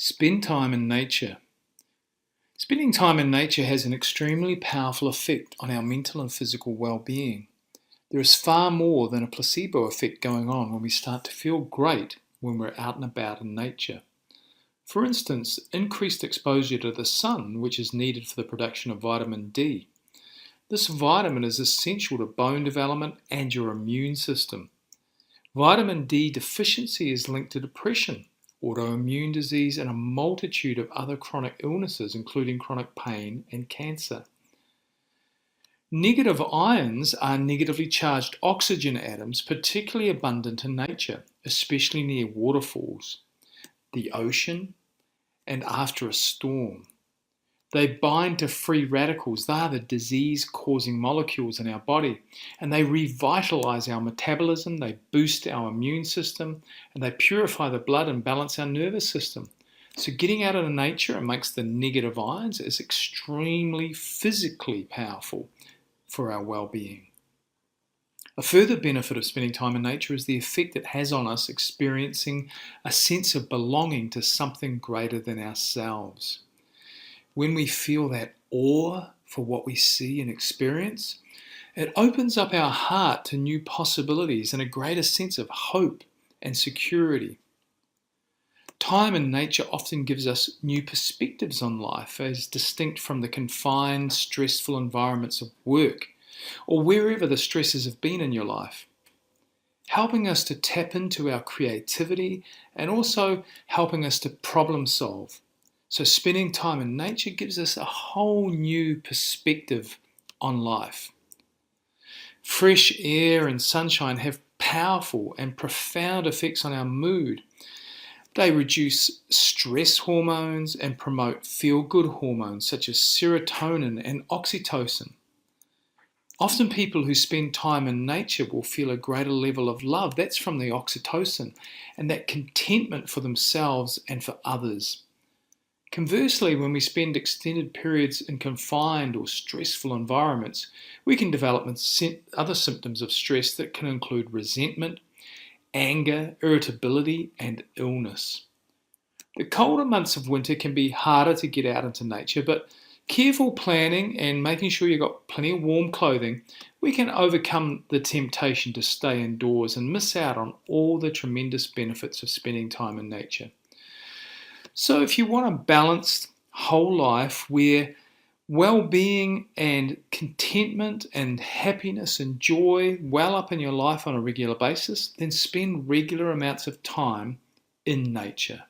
Spend time in nature. Spending time in nature has an extremely powerful effect on our mental and physical well-being. There is far more than a placebo effect going on when we start to feel great when we're out and about in nature. For instance, increased exposure to the sun, which is needed for the production of vitamin D. This vitamin is essential to bone development and your immune system. Vitamin D deficiency is linked to depression, autoimmune disease, and a multitude of other chronic illnesses, including chronic pain and cancer. Negative ions are negatively charged oxygen atoms, particularly abundant in nature, especially near waterfalls, the ocean, and after a storm. They bind to free radicals. They are the disease-causing molecules in our body, and they revitalize our metabolism, they boost our immune system, and they purify the blood and balance our nervous system. So getting out into nature amongst the negative ions is extremely physically powerful for our well-being. A further benefit of spending time in nature is the effect it has on us experiencing a sense of belonging to something greater than ourselves. When we feel that awe for what we see and experience, it opens up our heart to new possibilities and a greater sense of hope and security. Time in nature often gives us new perspectives on life as distinct from the confined, stressful environments of work or wherever the stresses have been in your life, helping us to tap into our creativity and also helping us to problem solve. So spending time in nature gives us a whole new perspective on life. Fresh air and sunshine have powerful and profound effects on our mood. They reduce stress hormones and promote feel-good hormones such as serotonin and oxytocin. Often people who spend time in nature will feel a greater level of love. That's from the oxytocin and that contentment for themselves and for others. Conversely, when we spend extended periods in confined or stressful environments, we can develop other symptoms of stress that can include resentment, anger, irritability, and illness. The colder months of winter can be harder to get out into nature, but careful planning and making sure you've got plenty of warm clothing, we can overcome the temptation to stay indoors and miss out on all the tremendous benefits of spending time in nature. So if you want a balanced whole life where well-being and contentment and happiness and joy well up in your life on a regular basis, then spend regular amounts of time in nature.